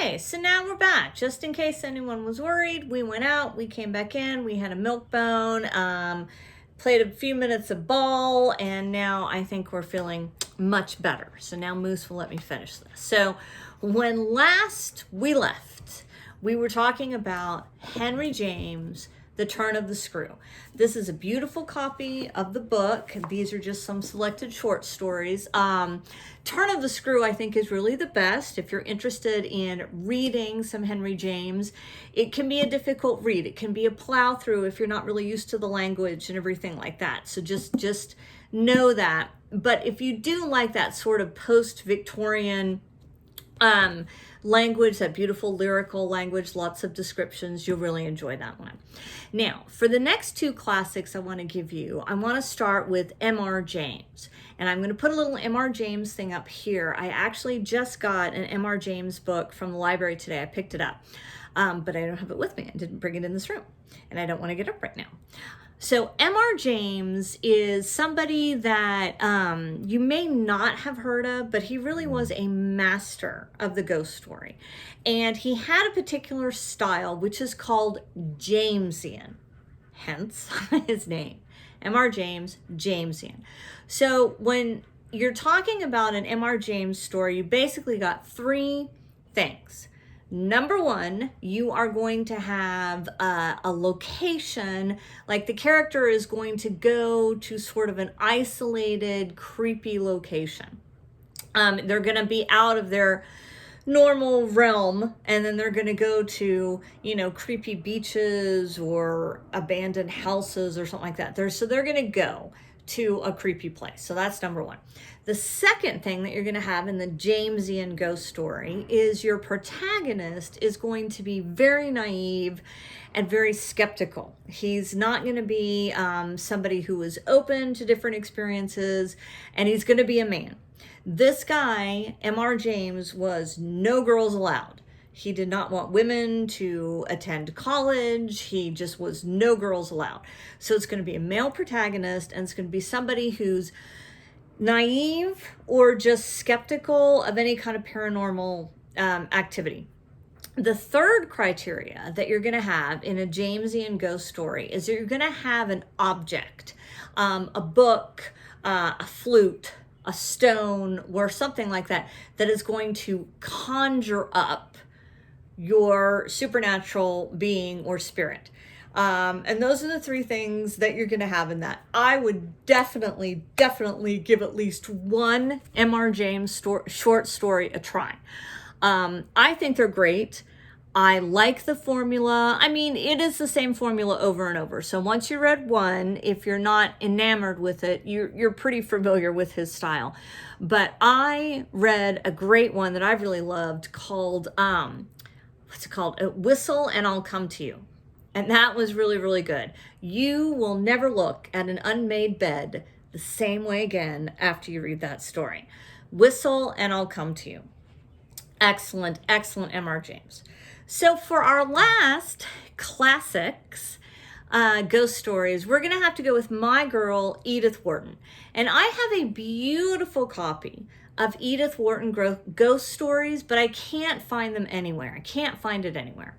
Okay, so now we're back. Just in case anyone was worried, we went out, we came back in, we had a milk bone, played a few minutes of ball, and now I think we're feeling much better. So now Moose will let me finish this. So when last we left, we were talking about Henry James, The Turn of the Screw. This is a beautiful copy of the book. These are just some selected short stories. Turn of the Screw, I think, is really the best if you're interested in reading some Henry James. It can be a difficult read. It can be a plow through if you're not really used to the language and everything like that. So just know that. But if you do like that sort of post-Victorian language, that beautiful lyrical language, lots of descriptions, you'll really enjoy that one. Now, for the next two classics I want to give you, I want to start with M.R. James. And I'm going to put a little M.R. James thing up here. I actually just got an M.R. James book from the library today. I picked it up, but I don't have it with me. I didn't bring it in this room, and I don't want to get up right now. So M.R. James is somebody that you may not have heard of, but he really was a master of the ghost story. And he had a particular style, which is called Jamesian, hence his name. M.R. James, Jamesian. So when you're talking about an M.R. James story, you basically got three things. Number one, you are going to have a location, like the character is going to go to sort of an isolated, creepy location. They're going to be out of their normal realm, and then they're going to go to, creepy beaches or abandoned houses or something like that. So they're going to go to a creepy place. So that's number one. The second thing that you're going to have in the Jamesian ghost story is your protagonist is going to be very naive and very skeptical. He's not going to be somebody who is open to different experiences, and he's going to be a man. This guy, M.R. James, was no girls allowed. He did not want women to attend college. He just was no girls allowed. So it's going to be a male protagonist, and it's going to be somebody who's naive or just skeptical of any kind of paranormal activity. The third criteria that you're going to have in a Jamesian ghost story is that you're going to have an object, a book, a flute, a stone, or something like that, that is going to conjure up your supernatural being or spirit. And those are the three things that you're going to have in that. I would definitely give at least one M.R. James short story a try. I think they're great. I like the formula. I mean, it is the same formula over and over. So once you read one, if you're not enamored with it, you're pretty familiar with his style. But I read a great one that I really loved called, what's it called? Whistle and I'll Come to You. And that was really, really good. You will never look at an unmade bed the same way again after you read that story. Whistle and I'll Come to You. Excellent, excellent M.R. James. So for our last classics, ghost stories, we're going to have to go with my girl, Edith Wharton. And I have a beautiful copy of Edith Wharton ghost stories, but I can't find them anywhere. I can't find it anywhere.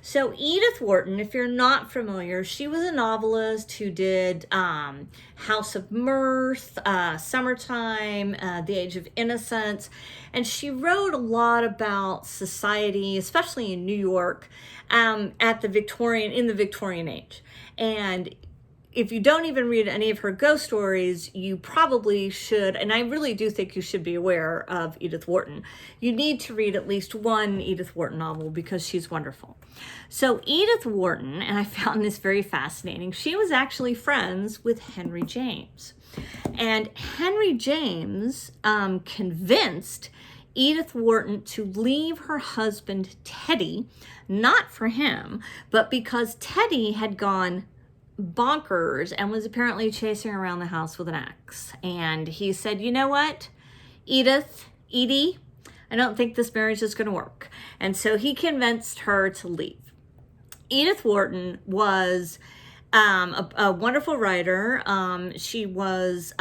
So Edith Wharton, if you're not familiar, she was a novelist who did House of Mirth, Summertime, The Age of Innocence, and she wrote a lot about society, especially in New York, in the Victorian age. And if you don't even read any of her ghost stories, you probably should, and I really do think you should be aware of Edith Wharton. You need to read at least one Edith Wharton novel because she's wonderful. So Edith Wharton, and I found this very fascinating, she was actually friends with Henry James. And Henry James convinced Edith Wharton to leave her husband Teddy, not for him, but because Teddy had gone bonkers and was apparently chasing around the house with an axe. And he said, you know what, Edie, I don't think this marriage is going to work. And so he convinced her to leave. Edith Wharton was a wonderful writer. She was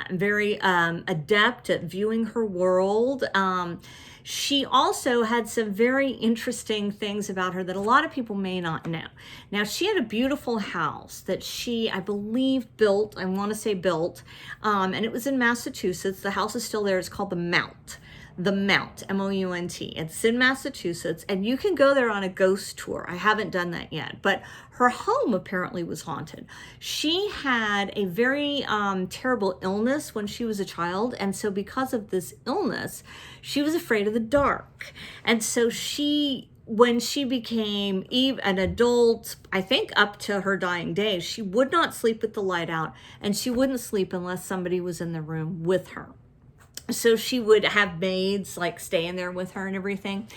very adept at viewing her world. She also had some very interesting things about her that a lot of people may not know. Now, she had a beautiful house that she, I believe, built, I want to say built, and it was in Massachusetts. The house is still there. It's called the Mount. The Mount, M-O-U-N-T. It's in Massachusetts, and you can go there on a ghost tour. I haven't done that yet, but her home apparently was haunted. She had a very terrible illness when she was a child, and so because of this illness, she was afraid of the dark. And so when she became an adult, I think up to her dying days, she would not sleep with the light out, and she wouldn't sleep unless somebody was in the room with her. So she would have maids like stay in there with her and everything.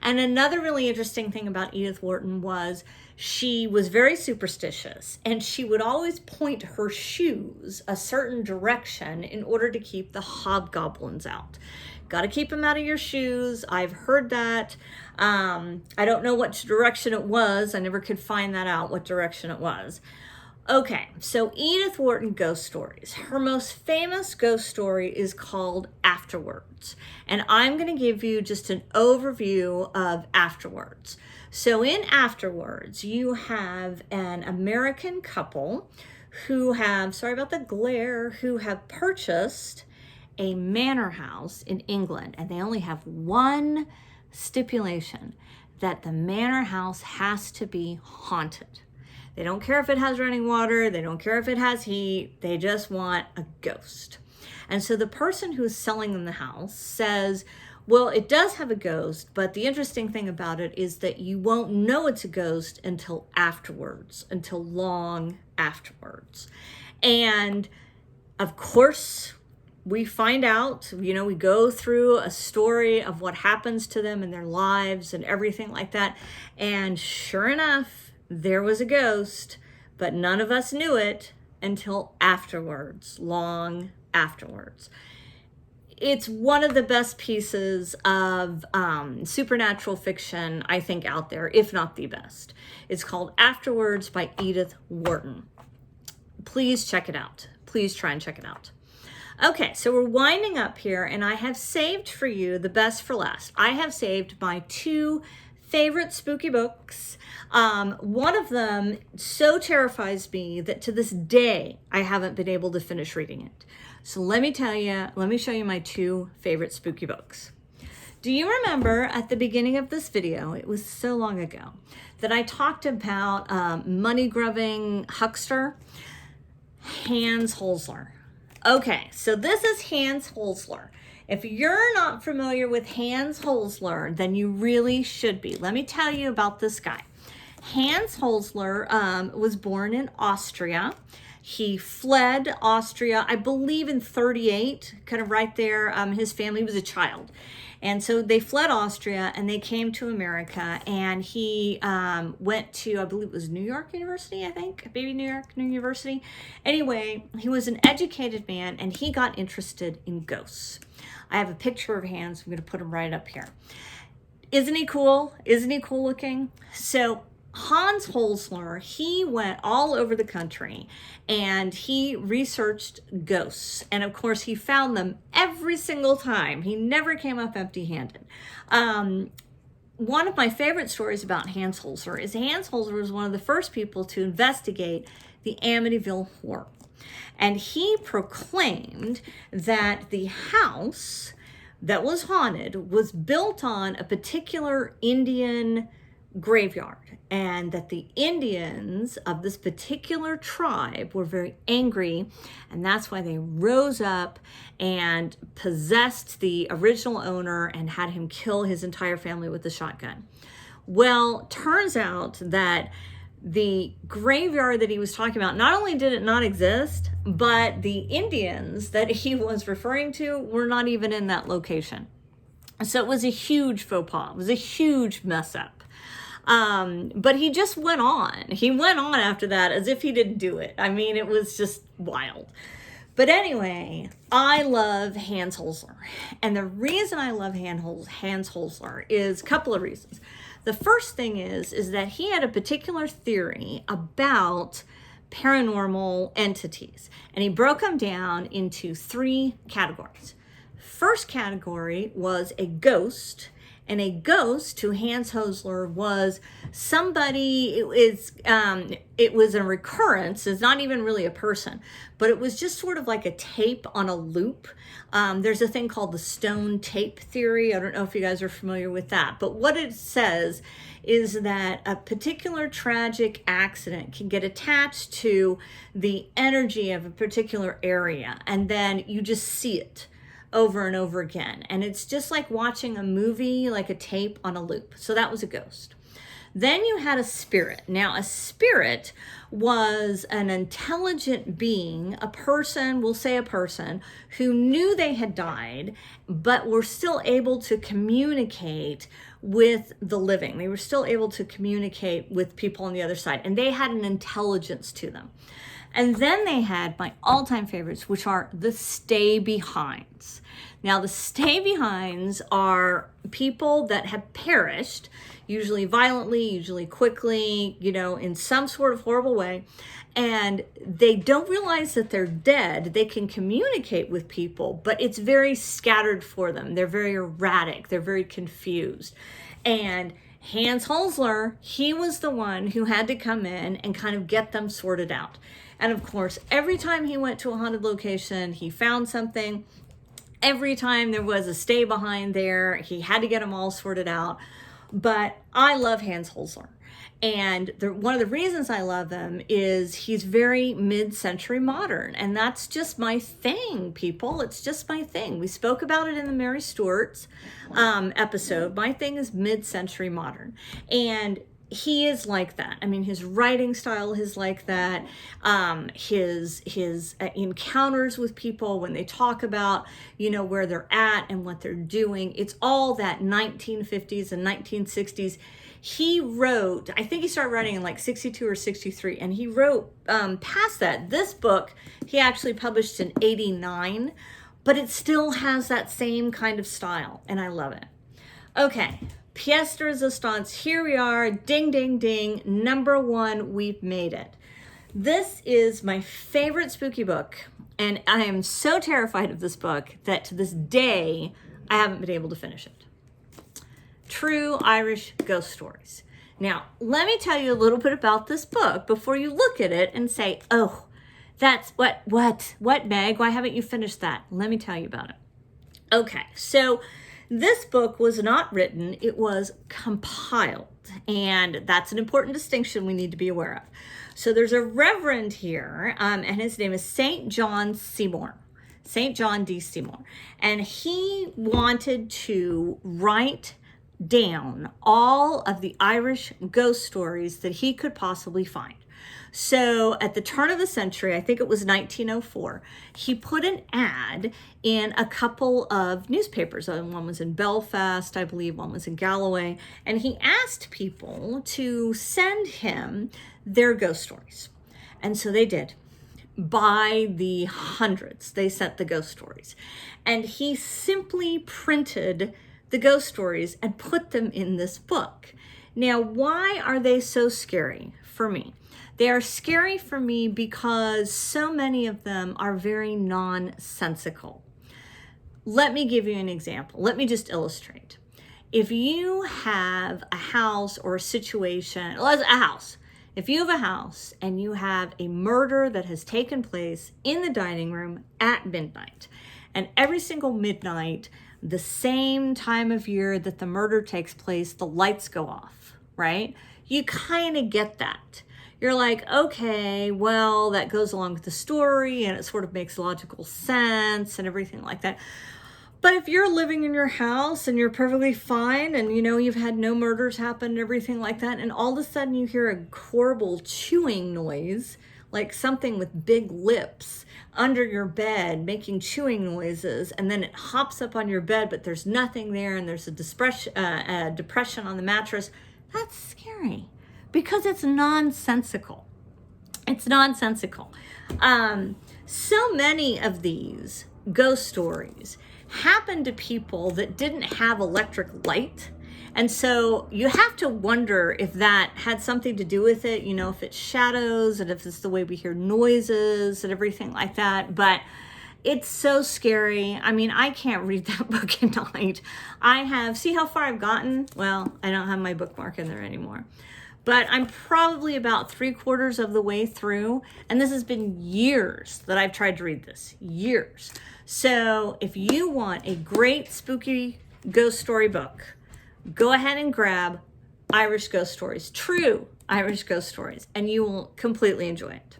And another really interesting thing about Edith Wharton was she was very superstitious, and she would always point her shoes a certain direction in order to keep the hobgoblins out. Got to keep them out of your shoes. I've heard that. I don't know which direction it was. I never could find that out, what direction it was. Okay, so Edith Wharton ghost stories. Her most famous ghost story is called Afterwards. And I'm going to give you just an overview of Afterwards. So in Afterwards, you have an American couple who have, sorry about the glare, who have purchased a manor house in England. And they only have one stipulation, that the manor house has to be haunted. They don't care if it has running water. They don't care if it has heat. They just want a ghost. And so the person who's selling them the house says, well, it does have a ghost, but the interesting thing about it is that you won't know it's a ghost until afterwards, until long afterwards. And of course, we find out, we go through a story of what happens to them in their lives and everything like that. And sure enough, there was a ghost, but none of us knew it until afterwards, long afterwards. It's one of the best pieces of supernatural fiction, I think, out there, if not the best. It's called Afterwards by Edith Wharton. Please check it out. Please try and check it out. Okay, so we're winding up here, and I have saved for you the best for last. I have saved my two favorite spooky books. One of them so terrifies me that to this day, I haven't been able to finish reading it. So let me show you my two favorite spooky books. Do you remember at the beginning of this video, it was so long ago, that I talked about money-grubbing huckster, Hans Holzer? Okay, so this is Hans Holzer. If you're not familiar with Hans Holzer, then you really should be. Let me tell you about this guy. Hans Holzer was born in Austria. He fled Austria, I believe in 38, kind of right there. His family was a child. And so they fled Austria and they came to America, and he went to, I believe it was New York University, I think, maybe New York University. Anyway, he was an educated man, and he got interested in ghosts. I have a picture of Hans. I'm going to put him right up here. Isn't he cool? Isn't he cool looking? So Hans Holzer, he went all over the country and he researched ghosts. And of course, he found them every single time. He never came up empty-handed. One of my favorite stories about Hans Holzer is Hans Holzer was one of the first people to investigate the Amityville Horror. And he proclaimed that the house that was haunted was built on a particular Indian graveyard, and that the Indians of this particular tribe were very angry, and that's why they rose up and possessed the original owner and had him kill his entire family with a shotgun. Well, turns out that the graveyard that he was talking about, not only did it not exist, but the Indians that he was referring to were not even in that location. So it was a huge faux pas. It was a huge mess up. But he just went on. He went on after that as if he didn't do it. I mean, it was just wild. But anyway, I love Hans Holzer. And the reason I love Hans Holzer is a couple of reasons. The first thing is that he had a particular theory about paranormal entities. And he broke them down into three categories: First category was a ghost. And a ghost to Hans Holzer was somebody, it was a recurrence. It's not even really a person, but it was just sort of like a tape on a loop. There's a thing called the stone tape theory. I don't know if you guys are familiar with that, but what it says is that a particular tragic accident can get attached to the energy of a particular area, and then you just see it over and over again. And it's just like watching a movie, like a tape on a loop. So that was a ghost. Then you had a spirit. Now, a spirit was an intelligent being, a person, we'll say a person, who knew they had died, but were still able to communicate with the living. They were still able to communicate with people on the other side, and they had an intelligence to them. And then they had my all-time favorites, which are the stay-behinds. Now, the stay-behinds are people that have perished, usually violently, usually quickly, in some sort of horrible way, and they don't realize that they're dead. They can communicate with people, but it's very scattered for them. They're very erratic. They're very confused. And Hans Holzer, he was the one who had to come in and kind of get them sorted out. And of course, every time he went to a haunted location, he found something. Every time there was a stay behind there, he had to get them all sorted out. But I love Hans Holzer. And one of the reasons I love him is he's very mid-century modern. And that's just my thing, people. It's just my thing. We spoke about it in the Mary Stuart's episode. My thing is mid-century modern. And he is like that. I mean, his writing style is like that. His encounters with people when they talk about, where they're at and what they're doing. It's all that 1950s and 1960s. He wrote, I think he started writing in like 62 or 63, and he wrote past that. This book, he actually published in 89, but it still has that same kind of style, and I love it. Okay. Pièce de résistance, here we are, ding, ding, ding, number 1, we've made it. This is my favorite spooky book, and I am so terrified of this book that to this day, I haven't been able to finish it. True Irish Ghost Stories. Now, let me tell you a little bit about this book before you look at it and say, oh, that's what, Meg, why haven't you finished that? Let me tell you about it. Okay, so this book was not written, it was compiled. And that's an important distinction we need to be aware of. So there's a reverend here, and his name is St. John Seymour. St. John D. Seymour. And he wanted to write down all of the Irish ghost stories that he could possibly find. So at the turn of the century, I think it was 1904, he put an ad in a couple of newspapers. One was in Belfast, I believe, one was in Galloway, and he asked people to send him their ghost stories. And so they did. By the hundreds, they sent the ghost stories. And he simply printed the ghost stories and put them in this book. Now, why are they so scary for me? They are scary for me because so many of them are very nonsensical. Let me give you an example. Let me just illustrate. If you have a house or a situation, if you have a house and you have a murder that has taken place in the dining room at midnight, and every single midnight, the same time of year that the murder takes place, the lights go off, right? You kind of get that. You're like, okay, well, that goes along with the story and it sort of makes logical sense and everything like that. But if you're living in your house and you're perfectly fine and, you've had no murders happen and everything like that, and all of a sudden you hear a horrible chewing noise, like something with big lips under your bed making chewing noises, and then it hops up on your bed, but there's nothing there and there's a depression on the mattress, that's scary. Because it's nonsensical. It's nonsensical. So many of these ghost stories happen to people that didn't have electric light. And so you have to wonder if that had something to do with it, if it's shadows and if it's the way we hear noises and everything like that. But It's so scary. I mean, I can't read that book at night. See how far I've gotten? Well, I don't have my bookmark in there anymore. But I'm probably about 3/4 of the way through, and this has been years that I've tried to read this, years. So if you want a great spooky ghost story book, go ahead and grab Irish Ghost Stories, true Irish ghost stories, and you will completely enjoy it.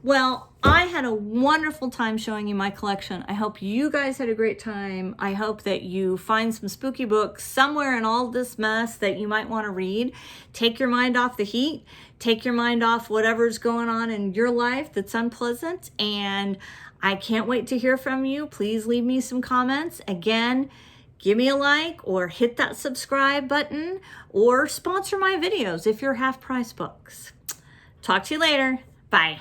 Well, I had a wonderful time showing you my collection. I hope you guys had a great time. I hope that you find some spooky books somewhere in all this mess that you might want to read. Take your mind off the heat. Take your mind off whatever's going on in your life that's unpleasant. And I can't wait to hear from you. Please leave me some comments. Again, give me a like or hit that subscribe button or sponsor my videos if you're half price books. Talk to you later. Bye.